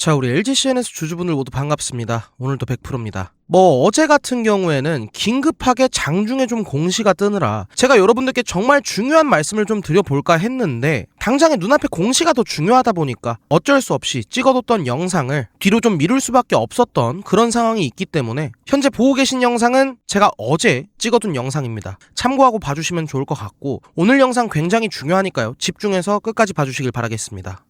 자, 우리 LG CNS 주주분들 모두 반갑습니다. 오늘도 100%입니다. 어제 같은 경우에는 긴급하게 장중에 좀 공시가 뜨느라 제가 여러분들께 정말 중요한 말씀을 좀 드려볼까 했는데 당장에 눈앞에 공시가 더 중요하다 보니까 어쩔 수 없이 찍어뒀던 영상을 뒤로 좀 미룰 수밖에 없었던 그런 상황이 있기 때문에 현재 보고 계신 영상은 제가 어제 찍어둔 영상입니다. 참고하고 봐주시면 좋을 것 같고 오늘 영상 굉장히 중요하니까요. 집중해서 끝까지 봐주시길 바라겠습니다.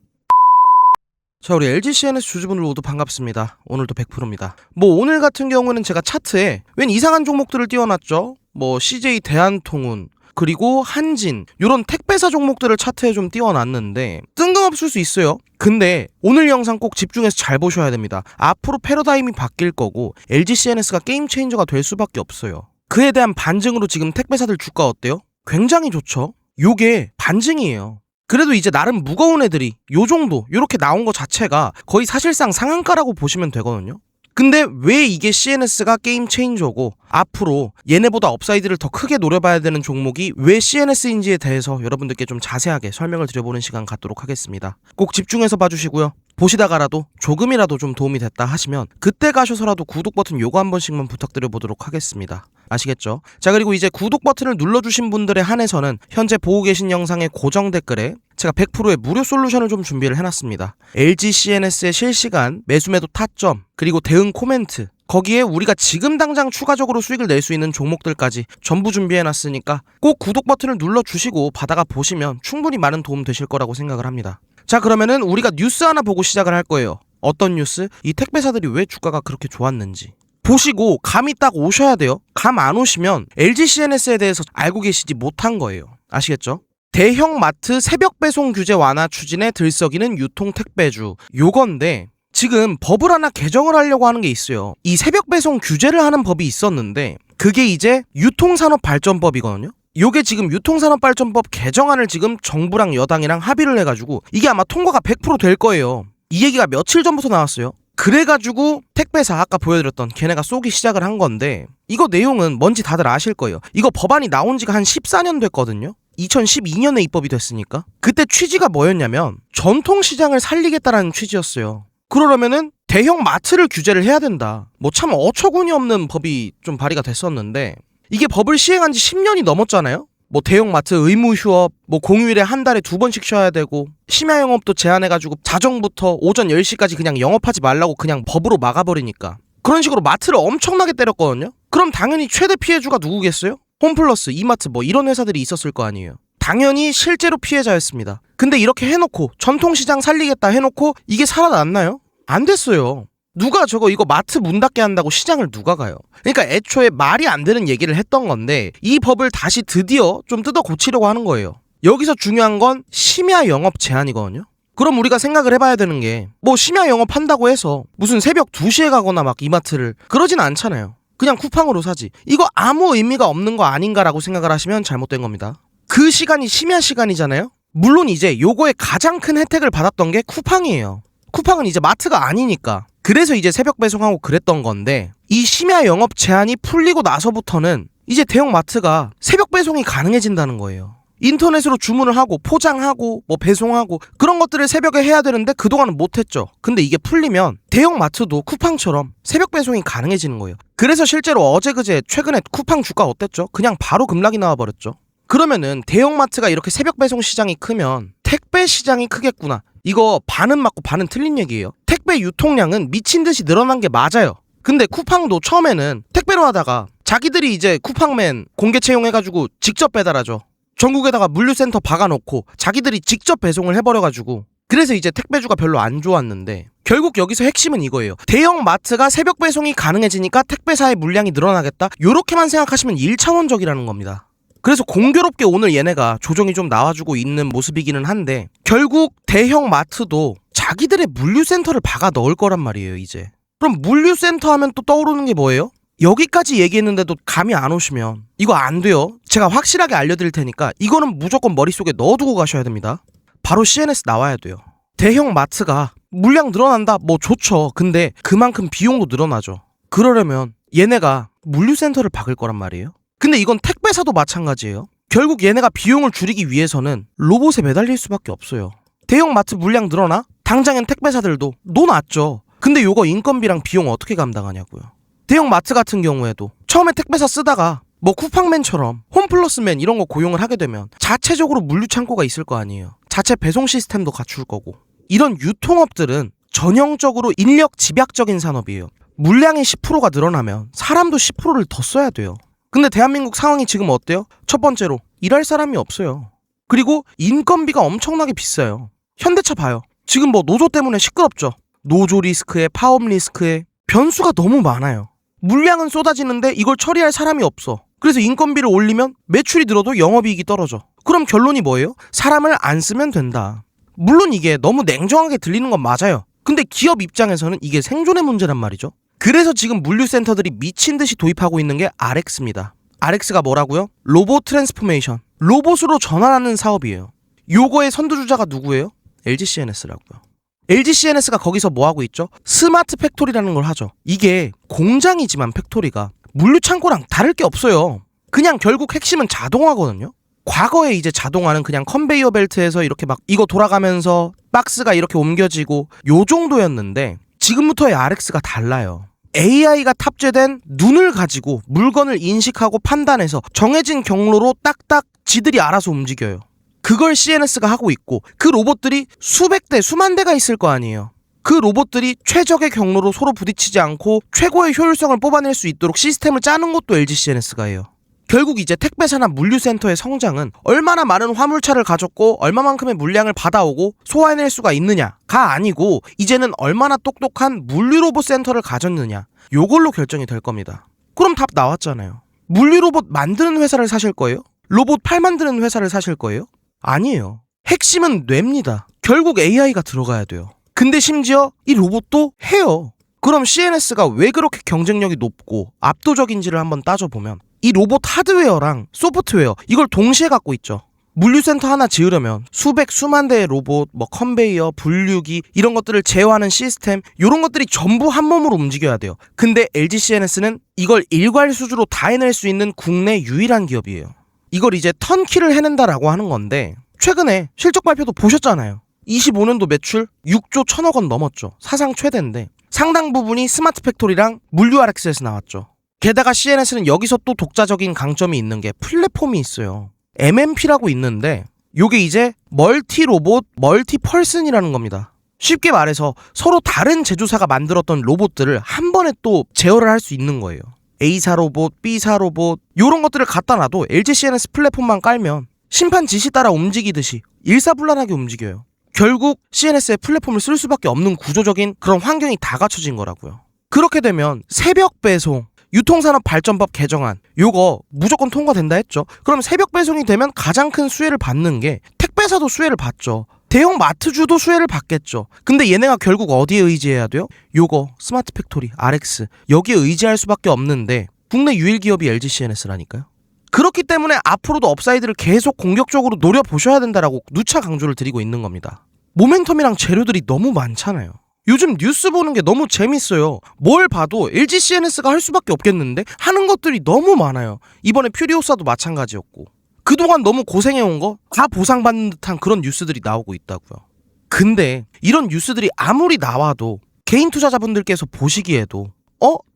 자, 우리 LG CNS 주주분들 모두 반갑습니다. 오늘도 100%입니다. 오늘 같은 경우는 제가 차트에 웬 이상한 종목들을 띄워놨죠? CJ 대한통운, 그리고 한진, 요런 택배사 종목들을 차트에 좀 띄워놨는데 뜬금없을 수 있어요. 근데 오늘 영상 꼭 집중해서 잘 보셔야 됩니다. 앞으로 패러다임이 바뀔 거고 LG CNS가 게임 체인저가 될 수밖에 없어요. 그에 대한 반증으로 지금 택배사들 주가 어때요? 굉장히 좋죠? 요게 반증이에요. 그래도 이제 나름 무거운 애들이 요 정도 요렇게 나온 거 자체가 거의 사실상 상한가라고 보시면 되거든요. 근데 왜 이게 CNS가 게임 체인저고 앞으로 얘네보다 업사이드를 더 크게 노려봐야 되는 종목이 왜 CNS인지에 대해서 여러분들께 좀 자세하게 설명을 드려보는 시간 갖도록 하겠습니다. 꼭 집중해서 봐주시고요. 보시다가라도 조금이라도 좀 도움이 됐다 하시면 그때 가셔서라도 구독 버튼 요거 한 번씩만 부탁드려보도록 하겠습니다. 아시겠죠? 자, 그리고 이제 구독 버튼을 눌러주신 분들에 한해서는 현재 보고 계신 영상의 고정 댓글에 제가 100%의 무료 솔루션을 좀 준비를 해놨습니다. LG CNS의 실시간 매수매도 타점, 그리고 대응 코멘트, 거기에 우리가 지금 당장 추가적으로 수익을 낼 수 있는 종목들까지 전부 준비해놨으니까 꼭 구독 버튼을 눌러주시고 받아가 보시면 충분히 많은 도움 되실 거라고 생각을 합니다. 자, 그러면은 우리가 뉴스 하나 보고 시작을 할 거예요. 어떤 뉴스? 이 택배사들이 왜 주가가 그렇게 좋았는지 보시고 감이 딱 오셔야 돼요. 감 안 오시면 LG CNS에 대해서 알고 계시지 못한 거예요. 아시겠죠? 대형 마트 새벽 배송 규제 완화 추진에 들썩이는 유통 택배주, 요건데 지금 법을 하나 개정을 하려고 하는 게 있어요. 이 새벽 배송 규제를 하는 법이 있었는데 그게 이제 유통산업발전법이거든요. 요게 지금 유통산업발전법 개정안을 지금 정부랑 여당이랑 합의를 해가지고 이게 아마 통과가 100% 될 거예요. 이 얘기가 며칠 전부터 나왔어요. 그래가지고 택배사 아까 보여드렸던 걔네가 쏘기 시작을 한 건데 이거 내용은 뭔지 다들 아실 거예요. 이거 법안이 나온 지가 한 14년 됐거든요. 2012년에 입법이 됐으니까. 그때 취지가 뭐였냐면 전통시장을 살리겠다라는 취지였어요. 그러려면은 대형 마트를 규제를 해야 된다. 참 어처구니 없는 법이 좀 발의가 됐었는데 이게 법을 시행한 지 10년이 넘었잖아요. 대형마트 의무 휴업, 공휴일에 한 달에 2번씩 쉬어야 되고 심야 영업도 제한해가지고 자정부터 오전 10시까지 그냥 영업하지 말라고 그냥 법으로 막아버리니까 그런 식으로 마트를 엄청나게 때렸거든요. 그럼 당연히 최대 피해주가 누구겠어요? 홈플러스, 이마트 이런 회사들이 있었을 거 아니에요. 당연히 실제로 피해자였습니다. 근데 이렇게 해놓고 전통시장 살리겠다 해놓고 이게 살아났나요? 안 됐어요. 누가 이거 마트 문 닫게 한다고 시장을 누가 가요? 그러니까 애초에 말이 안 되는 얘기를 했던 건데 이 법을 다시 드디어 좀 뜯어 고치려고 하는 거예요. 여기서 중요한 건 심야 영업 제한이거든요. 그럼 우리가 생각을 해봐야 되는 게 심야 영업한다고 해서 무슨 새벽 2시에 가거나 이마트를 그러진 않잖아요. 그냥 쿠팡으로 사지. 이거 아무 의미가 없는 거 아닌가라고 생각을 하시면 잘못된 겁니다. 그 시간이 심야 시간이잖아요. 물론 이제 요거에 가장 큰 혜택을 받았던 게 쿠팡이에요. 쿠팡은 이제 마트가 아니니까. 그래서 이제 새벽 배송하고 그랬던 건데 이 심야 영업 제한이 풀리고 나서부터는 이제 대형 마트가 새벽 배송이 가능해진다는 거예요. 인터넷으로 주문을 하고 포장하고 배송하고 그런 것들을 새벽에 해야 되는데 그동안은 못했죠. 근데 이게 풀리면 대형 마트도 쿠팡처럼 새벽 배송이 가능해지는 거예요. 그래서 실제로 어제 그제 최근에 쿠팡 주가 어땠죠? 그냥 바로 급락이 나와버렸죠. 그러면은 대형 마트가 이렇게 새벽 배송 시장이 크면 택배 시장이 크겠구나. 이거 반은 맞고 반은 틀린 얘기예요. 택배 유통량은 미친 듯이 늘어난 게 맞아요. 근데 쿠팡도 처음에는 택배로 하다가 자기들이 이제 쿠팡맨 공개 채용해가지고 직접 배달하죠. 전국에다가 물류센터 박아놓고 자기들이 직접 배송을 해버려가지고 그래서 이제 택배주가 별로 안 좋았는데 결국 여기서 핵심은 이거예요. 대형 마트가 새벽 배송이 가능해지니까 택배사의 물량이 늘어나겠다. 요렇게만 생각하시면 1차원적이라는 겁니다. 그래서 공교롭게 오늘 얘네가 조정이 좀 나와주고 있는 모습이기는 한데 결국 대형 마트도 자기들의 물류센터를 박아 넣을 거란 말이에요. 이제 그럼 물류센터 하면 또 떠오르는 게 뭐예요? 여기까지 얘기했는데도 감이 안 오시면 이거 안 돼요. 제가 확실하게 알려드릴 테니까 이거는 무조건 머릿속에 넣어두고 가셔야 됩니다. 바로 CNS 나와야 돼요. 대형 마트가 물량 늘어난다? 좋죠. 근데 그만큼 비용도 늘어나죠. 그러려면 얘네가 물류센터를 박을 거란 말이에요. 근데 이건 택배사도 마찬가지예요. 결국 얘네가 비용을 줄이기 위해서는 로봇에 매달릴 수밖에 없어요. 대형 마트 물량 늘어나? 당장엔 택배사들도 노놨죠. 근데 요거 인건비랑 비용 어떻게 감당하냐고요. 대형 마트 같은 경우에도 처음에 택배사 쓰다가 뭐 쿠팡맨처럼 홈플러스맨 이런 거 고용을 하게 되면 자체적으로 물류 창고가 있을 거 아니에요. 자체 배송 시스템도 갖출 거고. 이런 유통업들은 전형적으로 인력 집약적인 산업이에요. 물량의 10%가 늘어나면 사람도 10%를 더 써야 돼요. 근데 대한민국 상황이 지금 어때요? 첫 번째로 일할 사람이 없어요. 그리고 인건비가 엄청나게 비싸요. 현대차 봐요. 지금 뭐 노조 때문에 시끄럽죠. 노조 리스크에 파업 리스크에 변수가 너무 많아요. 물량은 쏟아지는데 이걸 처리할 사람이 없어. 그래서 인건비를 올리면 매출이 늘어도 영업이익이 떨어져. 그럼 결론이 뭐예요? 사람을 안 쓰면 된다. 물론 이게 너무 냉정하게 들리는 건 맞아요. 근데 기업 입장에서는 이게 생존의 문제란 말이죠. 그래서 지금 물류센터들이 미친 듯이 도입하고 있는 게 RX입니다. RX가 뭐라고요? 로봇 트랜스포메이션. 로봇으로 전환하는 사업이에요. 요거의 선두주자가 누구예요? LG CNS라고요. LG CNS가 거기서 뭐 하고 있죠? 스마트 팩토리라는 걸 하죠. 이게 공장이지만 팩토리가 물류 창고랑 다를 게 없어요. 그냥 결국 핵심은 자동화거든요. 과거에 이제 자동화는 그냥 컨베이어 벨트에서 이렇게 막 이거 돌아가면서 박스가 이렇게 옮겨지고 요 정도였는데 지금부터의 RX가 달라요. AI가 탑재된 눈을 가지고 물건을 인식하고 판단해서 정해진 경로로 딱딱 지들이 알아서 움직여요. 그걸 CNS가 하고 있고 그 로봇들이 수백 대, 수만 대가 있을 거 아니에요. 그 로봇들이 최적의 경로로 서로 부딪히지 않고 최고의 효율성을 뽑아낼 수 있도록 시스템을 짜는 것도 LG CNS가 해요. 결국 이제 택배사나 물류센터의 성장은 얼마나 많은 화물차를 가졌고 얼마만큼의 물량을 받아오고 소화해낼 수가 있느냐가 아니고 이제는 얼마나 똑똑한 물류로봇 센터를 가졌느냐 요걸로 결정이 될 겁니다. 그럼 답 나왔잖아요. 물류로봇 만드는 회사를 사실 거예요? 로봇 팔 만드는 회사를 사실 거예요? 아니에요. 핵심은 뇌입니다. 결국 AI가 들어가야 돼요. 근데 심지어 이 로봇도 해요. 그럼 CNS가 왜 그렇게 경쟁력이 높고 압도적인지를 한번 따져보면 이 로봇 하드웨어랑 소프트웨어 이걸 동시에 갖고 있죠. 물류센터 하나 지으려면 수백 수만 대의 로봇, 뭐 컨베이어, 분류기 이런 것들을 제어하는 시스템 이런 것들이 전부 한 몸으로 움직여야 돼요. 근데 LG CNS는 이걸 일괄 수주로 다 해낼 수 있는 국내 유일한 기업이에요. 이걸 이제 턴키를 해낸다라고 하는 건데 최근에 실적 발표도 보셨잖아요. 25년도 매출 6조 1천억 원 넘었죠. 사상 최대인데 상당 부분이 스마트 팩토리랑 물류 RX에서 나왔죠. 게다가 CNS는 여기서 또 독자적인 강점이 있는 게 플랫폼이 있어요. MMP라고 있는데 요게 이제 멀티 로봇 멀티 펄슨이라는 겁니다. 쉽게 말해서 서로 다른 제조사가 만들었던 로봇들을 한 번에 또 제어를 할 수 있는 거예요. A사 로봇, B사 로봇 요런 것들을 갖다 놔도 LG CNS 플랫폼만 깔면 심판 지시 따라 움직이듯이 일사불란하게 움직여요. 결국 CNS의 플랫폼을 쓸 수밖에 없는 구조적인 그런 환경이 다 갖춰진 거라고요. 그렇게 되면 새벽 배송 유통산업 발전법 개정안 요거 무조건 통과된다 했죠. 그럼 새벽 배송이 되면 가장 큰 수혜를 받는 게 택배사도 수혜를 받죠. 대형 마트주도 수혜를 받겠죠. 근데 얘네가 결국 어디에 의지해야 돼요? 요거 스마트 팩토리 RX 여기에 의지할 수밖에 없는데 국내 유일 기업이 LG CNS라니까요. 그렇기 때문에 앞으로도 업사이드를 계속 공격적으로 노려보셔야 된다라고 누차 강조를 드리고 있는 겁니다. 모멘텀이랑 재료들이 너무 많잖아요. 요즘 뉴스 보는 게 너무 재밌어요. 뭘 봐도 LG CNS가 할 수밖에 없겠는데 하는 것들이 너무 많아요. 이번에 퓨리오사도 마찬가지였고 그동안 너무 고생해온 거 다 보상받는 듯한 그런 뉴스들이 나오고 있다고요. 근데 이런 뉴스들이 아무리 나와도 개인 투자자분들께서 보시기에도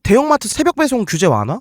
대형마트 새벽 배송 규제 완화?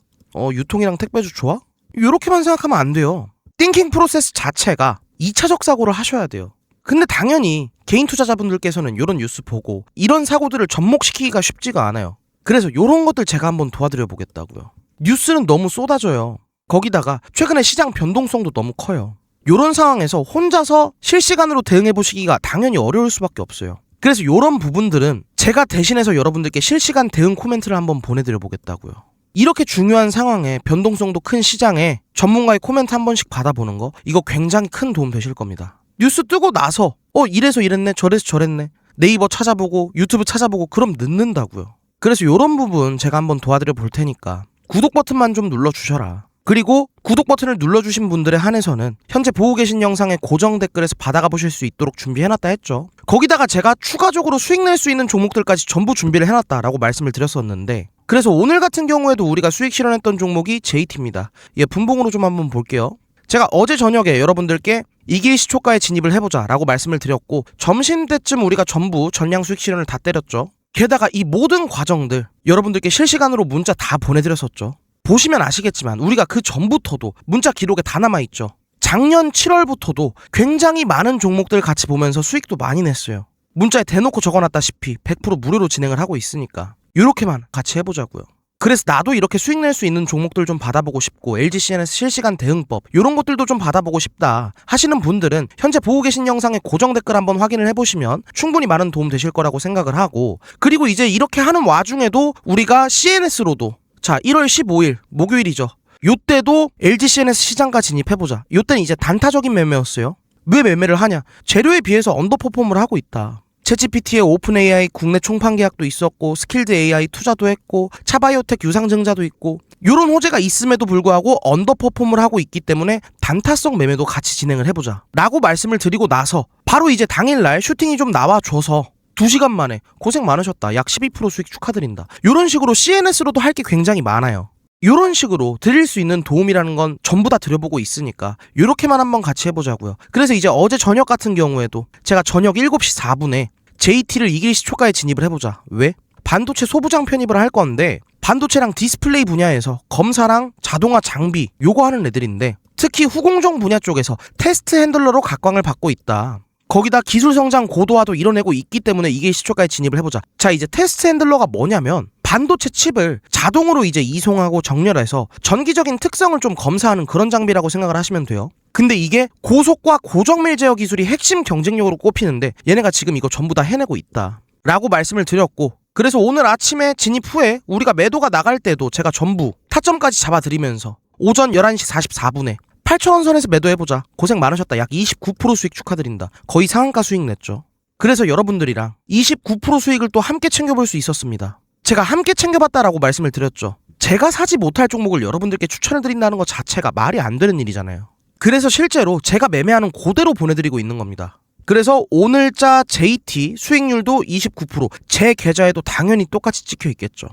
유통이랑 택배주 좋아? 요렇게만 생각하면 안 돼요. 띵킹 프로세스 자체가 2차적 사고를 하셔야 돼요. 근데 당연히 개인 투자자분들께서는 이런 뉴스 보고 이런 사고들을 접목시키기가 쉽지가 않아요. 그래서 이런 것들 제가 한번 도와드려 보겠다고요. 뉴스는 너무 쏟아져요. 거기다가 최근에 시장 변동성도 너무 커요. 이런 상황에서 혼자서 실시간으로 대응해 보시기가 당연히 어려울 수밖에 없어요. 그래서 이런 부분들은 제가 대신해서 여러분들께 실시간 대응 코멘트를 한번 보내드려 보겠다고요. 이렇게 중요한 상황에 변동성도 큰 시장에 전문가의 코멘트 한 번씩 받아보는 거 이거 굉장히 큰 도움 되실 겁니다. 뉴스 뜨고 나서 이래서 이랬네 저래서 저랬네 네이버 찾아보고 유튜브 찾아보고 그럼 늦는다고요. 그래서 이런 부분 제가 한번 도와드려 볼 테니까 구독 버튼만 좀 눌러주셔라. 그리고 구독 버튼을 눌러주신 분들에 한해서는 현재 보고 계신 영상의 고정 댓글에서 받아가 보실 수 있도록 준비해놨다 했죠. 거기다가 제가 추가적으로 수익 낼 수 있는 종목들까지 전부 준비를 해놨다라고 말씀을 드렸었는데 그래서 오늘 같은 경우에도 우리가 수익 실현했던 종목이 JT입니다. 분봉으로 좀 한번 볼게요. 제가 어제 저녁에 여러분들께 이길 시초가에 진입을 해보자 라고 말씀을 드렸고, 점심때쯤 우리가 전부 전량 수익 실현을 다 때렸죠. 게다가 이 모든 과정들 여러분들께 실시간으로 문자 다 보내드렸었죠. 보시면 아시겠지만 우리가 그 전부터도 문자 기록에 다 남아있죠. 작년 7월부터도 굉장히 많은 종목들 같이 보면서 수익도 많이 냈어요. 문자에 대놓고 적어놨다시피 100% 무료로 진행을 하고 있으니까 이렇게만 같이 해보자고요. 그래서 나도 이렇게 수익 낼 수 있는 종목들 좀 받아보고 싶고, LG CNS 실시간 대응법 이런 것들도 좀 받아보고 싶다 하시는 분들은 현재 보고 계신 영상의 고정 댓글 한번 확인을 해보시면 충분히 많은 도움 되실 거라고 생각을 하고, 그리고 이제 이렇게 하는 와중에도 우리가 CNS로도 1월 15일 목요일이죠. 요때도 LG CNS 시장가 진입해보자. 요때는 이제 단타적인 매매였어요. 왜 매매를 하냐? 재료에 비해서 언더퍼폼을 하고 있다. 챗GPT의 오픈 AI 국내 총판 계약도 있었고, 스킬드 AI 투자도 했고, 차바이오텍 유상증자도 있고, 요런 호재가 있음에도 불구하고 언더퍼폼을 하고 있기 때문에 단타성 매매도 같이 진행을 해보자 라고 말씀을 드리고 나서 바로 이제 당일날 슈팅이 좀 나와줘서 2시간 만에 고생 많으셨다, 약 12% 수익 축하드린다, 요런 식으로 CNS로도 할 게 굉장히 많아요. 요런 식으로 드릴 수 있는 도움이라는 건 전부 다 드려보고 있으니까 요렇게만 한번 같이 해보자고요. 그래서 이제 어제 저녁 같은 경우에도 제가 저녁 7시 4분에 JT를 이길 시초가에 진입을 해보자. 왜? 반도체 소부장 편입을 할 건데, 반도체랑 디스플레이 분야에서 검사랑 자동화 장비 요거 하는 애들인데, 특히 후공정 분야 쪽에서 테스트 핸들러로 각광을 받고 있다. 거기다 기술 성장 고도화도 이뤄내고 있기 때문에 이길 시초가에 진입을 해보자. 자, 이제 테스트 핸들러가 뭐냐면 반도체 칩을 자동으로 이제 이송하고 정렬해서 전기적인 특성을 좀 검사하는 그런 장비라고 생각을 하시면 돼요. 근데 이게 고속과 고정밀 제어 기술이 핵심 경쟁력으로 꼽히는데 얘네가 지금 이거 전부 다 해내고 있다 라고 말씀을 드렸고, 그래서 오늘 아침에 진입 후에 우리가 매도가 나갈 때도 제가 전부 타점까지 잡아드리면서 오전 11시 44분에 8,000원 선에서 매도해보자, 고생 많으셨다, 약 29% 수익 축하드린다, 거의 상한가 수익 냈죠. 그래서 여러분들이랑 29% 수익을 또 함께 챙겨볼 수 있었습니다. 제가 함께 챙겨봤다라고 말씀을 드렸죠. 제가 사지 못할 종목을 여러분들께 추천해드린다는 것 자체가 말이 안 되는 일이잖아요. 그래서 실제로 제가 매매하는 그대로 보내드리고 있는 겁니다. 그래서 오늘자 JT 수익률도 29%, 제 계좌에도 당연히 똑같이 찍혀 있겠죠.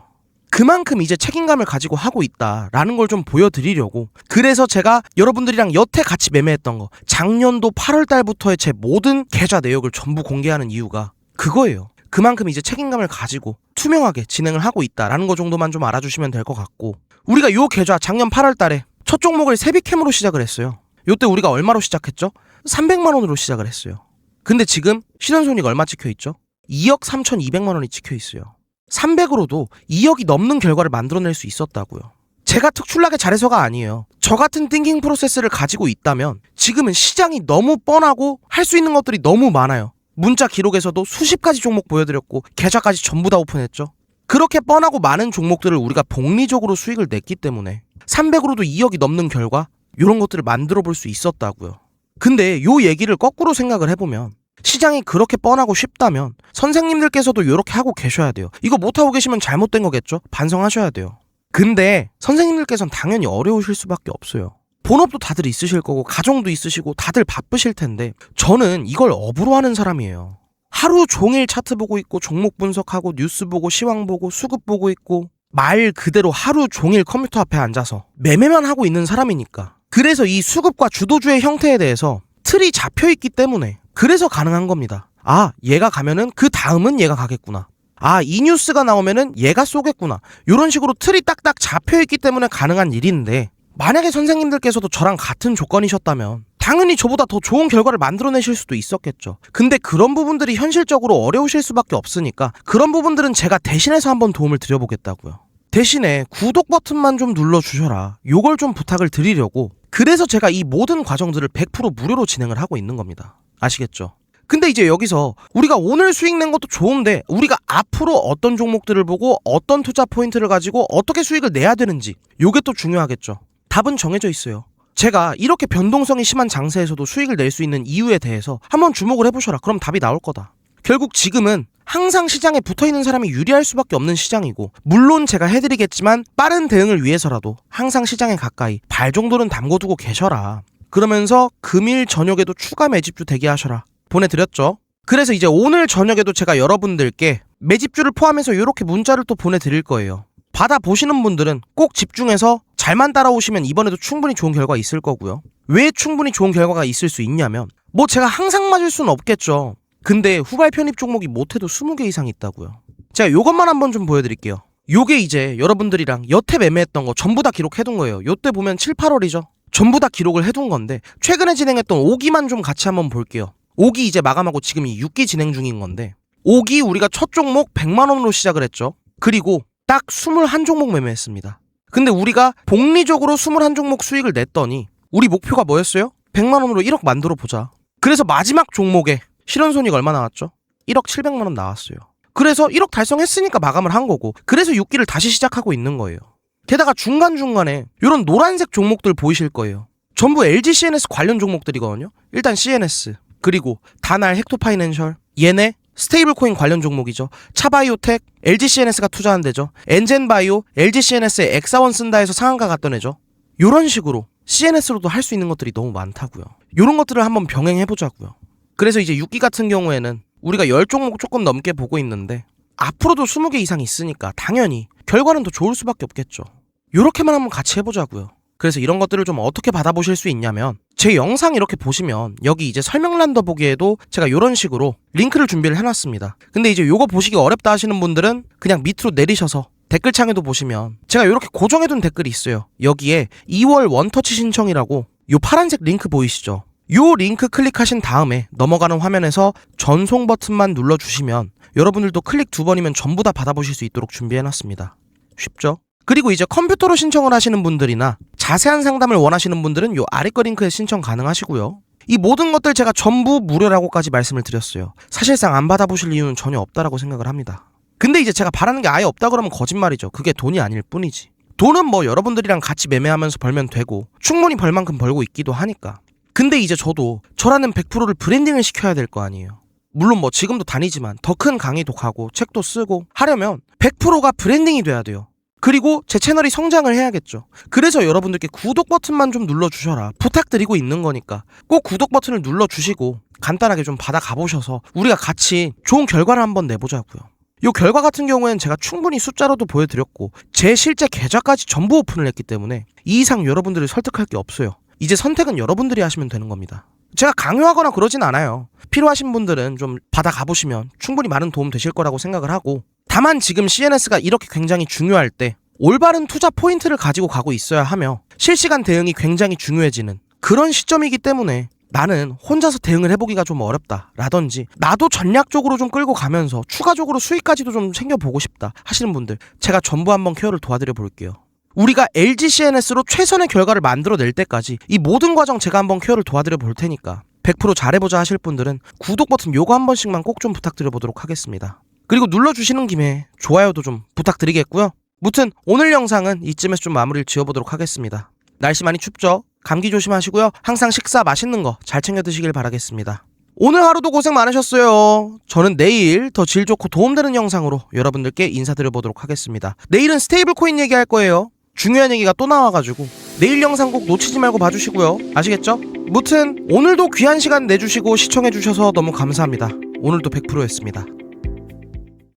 그만큼 이제 책임감을 가지고 하고 있다라는 걸 좀 보여드리려고, 그래서 제가 여러분들이랑 여태 같이 매매했던 거 작년도 8월 달부터의 제 모든 계좌 내역을 전부 공개하는 이유가 그거예요. 그만큼 이제 책임감을 가지고 투명하게 진행을 하고 있다라는 거 정도만 좀 알아주시면 될 것 같고, 우리가 요 계좌 작년 8월 달에 첫 종목을 세비캠으로 시작을 했어요. 요때 우리가 얼마로 시작했죠? 300만 원으로 시작을 했어요. 근데 지금 실현손익 얼마 찍혀있죠? 2억 3,200만 원이 찍혀있어요. 300으로도 2억이 넘는 결과를 만들어낼 수 있었다고요. 제가 특출나게 잘해서가 아니에요. 저 같은 띵킹 프로세스를 가지고 있다면 지금은 시장이 너무 뻔하고 할 수 있는 것들이 너무 많아요. 문자 기록에서도 수십 가지 종목 보여드렸고 계좌까지 전부 다 오픈했죠. 그렇게 뻔하고 많은 종목들을 우리가 복리적으로 수익을 냈기 때문에 300으로도 2억이 넘는 결과 이런 것들을 만들어 볼 수 있었다고요. 근데 요 얘기를 거꾸로 생각을 해보면, 시장이 그렇게 뻔하고 쉽다면 선생님들께서도 이렇게 하고 계셔야 돼요. 이거 못하고 계시면 잘못된 거겠죠? 반성하셔야 돼요. 근데 선생님들께서는 당연히 어려우실 수밖에 없어요. 본업도 다들 있으실 거고 가정도 있으시고 다들 바쁘실 텐데, 저는 이걸 업으로 하는 사람이에요. 하루 종일 차트 보고 있고 종목 분석하고 뉴스 보고 시황 보고 수급 보고 있고 말 그대로 하루 종일 컴퓨터 앞에 앉아서 매매만 하고 있는 사람이니까, 그래서 이 수급과 주도주의 형태에 대해서 틀이 잡혀있기 때문에 그래서 가능한 겁니다. 아, 얘가 가면은 그 다음은 얘가 가겠구나. 아, 이 뉴스가 나오면은 얘가 쏘겠구나. 이런 식으로 틀이 딱딱 잡혀있기 때문에 가능한 일인데, 만약에 선생님들께서도 저랑 같은 조건이셨다면 당연히 저보다 더 좋은 결과를 만들어내실 수도 있었겠죠. 근데 그런 부분들이 현실적으로 어려우실 수밖에 없으니까 그런 부분들은 제가 대신해서 한번 도움을 드려보겠다고요. 대신에 구독 버튼만 좀 눌러주셔라, 요걸 좀 부탁을 드리려고, 그래서 제가 이 모든 과정들을 100% 무료로 진행을 하고 있는 겁니다. 아시겠죠? 근데 이제 여기서 우리가 오늘 수익 낸 것도 좋은데 우리가 앞으로 어떤 종목들을 보고 어떤 투자 포인트를 가지고 어떻게 수익을 내야 되는지, 요게 또 중요하겠죠. 답은 정해져 있어요. 제가 이렇게 변동성이 심한 장세에서도 수익을 낼 수 있는 이유에 대해서 한번 주목을 해보셔라. 그럼 답이 나올 거다. 결국 지금은 항상 시장에 붙어있는 사람이 유리할 수밖에 없는 시장이고, 물론 제가 해드리겠지만 빠른 대응을 위해서라도 항상 시장에 가까이 발 정도는 담궈두고 계셔라. 그러면서 금일 저녁에도 추가 매집주 대기하셔라 보내드렸죠. 그래서 이제 오늘 저녁에도 제가 여러분들께 매집주를 포함해서 이렇게 문자를 또 보내드릴 거예요. 받아보시는 분들은 꼭 집중해서 잘만 따라오시면 이번에도 충분히 좋은 결과 있을 거고요. 왜 충분히 좋은 결과가 있을 수 있냐면 뭐 제가 항상 맞을 수는 없겠죠. 근데 후발 편입 종목이 못해도 20개 이상 있다고요. 제가 요것만 한번 좀 보여드릴게요. 요게 이제 여러분들이랑 여태 매매했던 거 전부 다 기록해둔 거예요. 요때 보면 7, 8월이죠. 전부 다 기록을 해둔 건데 최근에 진행했던 5기만 좀 같이 한번 볼게요. 5기 이제 마감하고 지금 이 6기 진행 중인 건데 5기 우리가 첫 종목 100만원으로 시작을 했죠. 그리고 딱 21종목 매매했습니다. 근데 우리가 복리적으로 21종목 수익을 냈더니 우리 목표가 뭐였어요? 100만원으로 1억 만들어 보자. 그래서 마지막 종목에 실현손익 얼마 나왔죠? 1억 700만원 나왔어요. 그래서 1억 달성했으니까 마감을 한 거고 그래서 6기를 다시 시작하고 있는 거예요. 게다가 중간중간에 이런 노란색 종목들 보이실 거예요. 전부 LG CNS 관련 종목들이거든요. 일단 CNS 그리고 다날 헥토파이낸셜 얘네 스테이블 코인 관련 종목이죠. 차바이오텍 LG CNS가 투자한 데죠. 엔젠바이오 LG CNS에 엑사원 쓴다 해서 상한가 갔던 애죠. 요런 식으로 CNS로도 할 수 있는 것들이 너무 많다고요. 요런 것들을 한번 병행해보자고요. 그래서 이제 6기 같은 경우에는 우리가 10종목 조금 넘게 보고 있는데 앞으로도 20개 이상 있으니까 당연히 결과는 더 좋을 수밖에 없겠죠. 요렇게만 한번 같이 해보자고요. 그래서 이런 것들을 좀 어떻게 받아보실 수 있냐면 제 영상 이렇게 보시면 여기 이제 설명란 더보기에도 제가 요런 식으로 링크를 준비를 해놨습니다. 근데 이제 요거 보시기 어렵다 하시는 분들은 그냥 밑으로 내리셔서 댓글창에도 보시면 제가 요렇게 고정해둔 댓글이 있어요. 여기에 2월 원터치 신청이라고 요 파란색 링크 보이시죠? 요 링크 클릭하신 다음에 넘어가는 화면에서 전송 버튼만 눌러주시면 여러분들도 클릭 2번이면 전부 다 받아보실 수 있도록 준비해놨습니다. 쉽죠? 그리고 이제 컴퓨터로 신청을 하시는 분들이나 자세한 상담을 원하시는 분들은 요 아래 거 링크에 신청 가능하시고요. 이 모든 것들 제가 전부 무료라고까지 말씀을 드렸어요. 사실상 안 받아보실 이유는 전혀 없다라고 생각을 합니다. 근데 이제 제가 바라는 게 아예 없다 그러면 거짓말이죠. 그게 돈이 아닐 뿐이지. 돈은 뭐 여러분들이랑 같이 매매하면서 벌면 되고 충분히 벌 만큼 벌고 있기도 하니까. 근데 이제 저도 저라는 100%를 브랜딩을 시켜야 될 거 아니에요. 물론 뭐 지금도 다니지만 더 큰 강의도 가고 책도 쓰고 하려면 100%가 브랜딩이 돼야 돼요. 그리고 제 채널이 성장을 해야겠죠. 그래서 여러분들께 구독 버튼만 좀 눌러주셔라 부탁드리고 있는 거니까 꼭 구독 버튼을 눌러주시고 간단하게 좀 받아 가보셔서 우리가 같이 좋은 결과를 한번 내보자고요. 이 결과 같은 경우에는 제가 충분히 숫자로도 보여드렸고 제 실제 계좌까지 전부 오픈을 했기 때문에 이 이상 여러분들을 설득할 게 없어요. 이제 선택은 여러분들이 하시면 되는 겁니다. 제가 강요하거나 그러진 않아요. 필요하신 분들은 좀 받아 가보시면 충분히 많은 도움 되실 거라고 생각을 하고 다만 지금 CNS가 이렇게 굉장히 중요할 때 올바른 투자 포인트를 가지고 가고 있어야 하며 실시간 대응이 굉장히 중요해지는 그런 시점이기 때문에 나는 혼자서 대응을 해보기가 좀 어렵다 라든지 나도 전략적으로 좀 끌고 가면서 추가적으로 수익까지도 좀 챙겨보고 싶다 하시는 분들 제가 전부 한번 케어를 도와드려 볼게요. 우리가 LG CNS로 최선의 결과를 만들어낼 때까지 이 모든 과정 제가 한번 케어를 도와드려 볼 테니까 100% 잘해보자 하실 분들은 구독 버튼 요거 한 번씩만 꼭 좀 부탁드려 보도록 하겠습니다. 그리고 눌러주시는 김에 좋아요도 좀 부탁드리겠고요. 무튼 오늘 영상은 이쯤에서 좀 마무리를 지어보도록 하겠습니다. 날씨 많이 춥죠? 감기 조심하시고요. 항상 식사 맛있는 거 잘 챙겨 드시길 바라겠습니다. 오늘 하루도 고생 많으셨어요. 저는 내일 더 질 좋고 도움되는 영상으로 여러분들께 인사드려 보도록 하겠습니다. 내일은 스테이블 코인 얘기할 거예요. 중요한 얘기가 또 나와가지고 내일 영상 꼭 놓치지 말고 봐주시고요. 아시겠죠? 무튼 오늘도 귀한 시간 내주시고 시청해주셔서 너무 감사합니다. 오늘도 100%였습니다.